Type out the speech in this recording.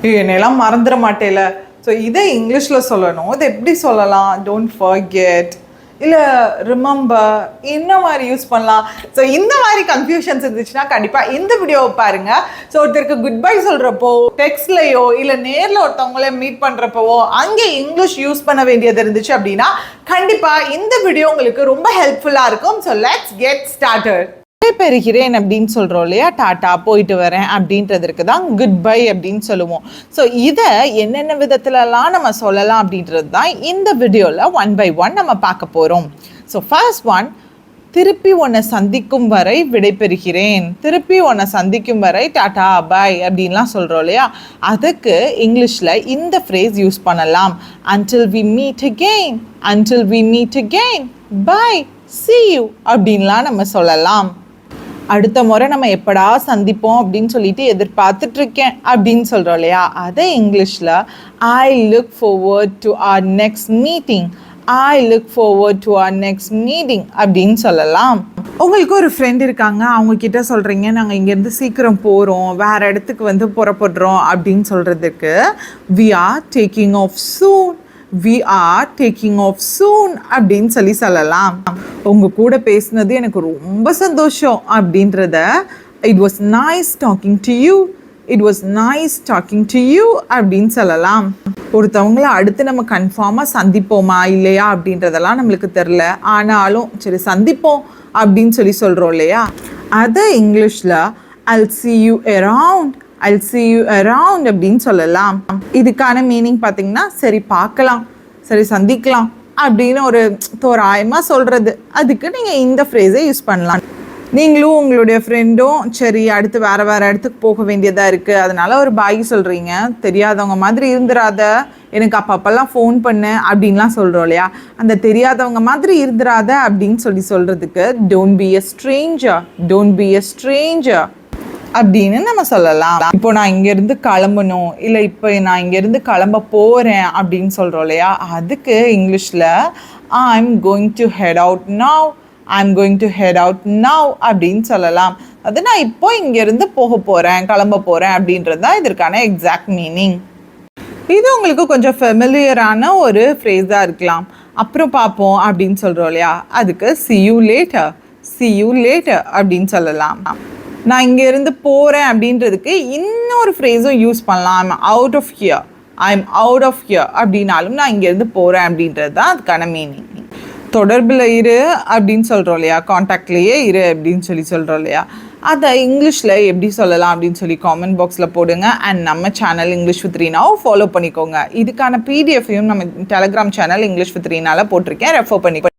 என்னெல்லாம் மறந்துட மாட்டேல. ஸோ இதை இங்கிலீஷில் சொல்லணும். இதை எப்படி சொல்லலாம்? டோன்ட் ஃபர்கெட், இல்லை ரிமெம்பர், என்ன மாதிரி யூஸ் பண்ணலாம்? ஸோ இந்த மாதிரி கன்ஃபியூஷன்ஸ் இருந்துச்சுன்னா கண்டிப்பாக இந்த வீடியோவை பாருங்கள். ஸோ ஒருத்தருக்கு குட் பை சொல்கிறப்போ, டெக்ஸ்ட்லையோ இல்லை நேரில் ஒருத்தவங்கள மீட் பண்ணுறப்பவோ அங்கே இங்கிலீஷ் யூஸ் பண்ண வேண்டியது இருந்துச்சு அப்படின்னா கண்டிப்பாக இந்த வீடியோ உங்களுக்கு ரொம்ப ஹெல்ப்ஃபுல்லாக இருக்கும். So let's get started. பெறுகிறேன் அப்படின்னு சொல்கிறோம் இல்லையா, டாட்டா போயிட்டு வரேன் அப்படின்றதுக்கு தான் குட் பை அப்படின்னு சொல்லுவோம். ஸோ இதை என்னென்ன விதத்துலலாம் நம்ம சொல்லலாம் அப்படின்றது தான் இந்த வீடியோவில் 1 by 1 நம்ம பார்க்க போகிறோம். ஸோ ஃபர்ஸ்ட் ஒன், திருப்பி உன்னை சந்திக்கும் வரை விடைபெறுகிறேன். திருப்பி உன்னை சந்திக்கும் வரை டாட்டா பாய் அப்படின்லாம் சொல்கிறோம் இல்லையா, அதுக்கு இங்கிலீஷில் இந்த ஃப்ரேஸ் யூஸ் பண்ணலாம். until we meet again, until we meet again, bye, see you அப்படின்லாம் நம்ம சொல்லலாம். அடுத்த முறை நம்ம எப்படா சந்திப்போம் அப்படின்னு சொல்லிட்டு எதிர்பார்த்துட்டு இருக்கேன் அப்படின்னு சொல்கிறோம் இல்லையா, அதை இங்கிலீஷில் I look forward to our next meeting, I look forward to our next meeting அப்படின்னு சொல்லலாம். உங்களுக்கு ஒரு ஃப்ரெண்ட் இருக்காங்க, அவங்க கிட்ட சொல்கிறீங்க நாங்கள் இங்கேருந்து சீக்கிரம் போகிறோம், வேறு இடத்துக்கு புறப்படுறோம் அப்படின்னு சொல்கிறதுக்கு we are taking off soon, we are taking off soon அப்படின்னு சொல்லலாம். உங்கள் கூட பேசுனது எனக்கு ரொம்ப சந்தோஷம் அப்படின்றத it was nice talking to you, it was nice talking to you அப்படின்னு சொல்லலாம். ஒருத்தவங்கள அடுத்து நம்ம கன்ஃபார்மாக சந்திப்போமா இல்லையா அப்படின்றதெல்லாம் நம்மளுக்கு தெரில, ஆனாலும் சரி சந்திப்போம் அப்படின்னு சொல்கிறோம் இல்லையா, அதை இங்கிலீஷில் I'll see you around, I'll see you around அப்படின்னு சொல்லலாம். இதுக்கான மீனிங் பார்த்தீங்கன்னா சரி பார்க்கலாம், சரி சந்திக்கலாம் அப்படின்னு ஒரு தோராயமாக சொல்கிறது. அதுக்கு நீங்கள் இந்த ஃப்ரேஸை யூஸ் பண்ணலாம். நீங்களும் உங்களுடைய ஃப்ரெண்டும் சரி அடுத்து வேறு இடத்துக்கு போக வேண்டியதாக இருக்குது, அதனால் ஒரு பாய் சொல்கிறீங்க. தெரியாதவங்க மாதிரி இருந்துராத, எனக்கு அப்பப்பெல்லாம் ஃபோன் பண்ணு அப்படின்லாம் சொல்கிறோம் இல்லையா, அந்த தெரியாதவங்க மாதிரி இருந்துராத அப்படின்னு சொல்கிறதுக்கு don't be a Stranger, don't be a Stranger அப்படின்னு நம்ம சொல்லலாம். இப்போ நான் இங்கேருந்து கிளம்பணும், இல்லை இப்போ நான் இங்கேருந்து கிளம்ப போகிறேன் அப்படின்னு சொல்கிறோம் இல்லையா, அதுக்கு இங்கிலீஷில் I'm going to head out now, I'm going to head out now அப்படின்னு சொல்லலாம். அது நான் இப்போ இங்கேருந்து போக போகிறேன், கிளம்ப போகிறேன் அப்படின்றது தான் இதற்கான எக்ஸாக்ட் மீனிங். இது உங்களுக்கு கொஞ்சம் ஃபெமிலியரான ஒரு ஃப்ரேஸாக இருக்கலாம். அப்புறம் பார்ப்போம் அப்படின்னு சொல்கிறோம் இல்லையா, அதுக்கு see you later, see you later அப்படின்னு சொல்லலாம். நான் இங்கேருந்து போகிறேன் அப்படின்றதுக்கு இன்னொரு ஃப்ரேஸும் யூஸ் பண்ணலாம். I'm out of here, I'm out of here அப்படின்னாலும் நான் இங்கேருந்து போகிறேன் அப்படின்றது தான் அதுக்கான மீனிங். தொடர்பில் இரு அப்படின்னு சொல்கிறோம் இல்லையா, காண்டாக்ட்லேயே இரு அப்படின்னு சொல்கிறோம் இல்லையா, அதை இங்கிலீஷில் எப்படி சொல்லலாம் அப்படின்னு காமெண்ட் பாக்ஸில் போடுங்க. அண்ட் நம்ம சேனல் இங்கிலீஷ் வித் ரீனாவை ஃபாலோ பண்ணிக்கோங்க. இதுக்கான பிடிஎஃப்ஐயும் நம்ம டெலகிராம் சேனல் இங்கிலீஷ் வித் ரீனால போட்டிருக்கேன், ரெஃபர் பண்ணிக்கோ.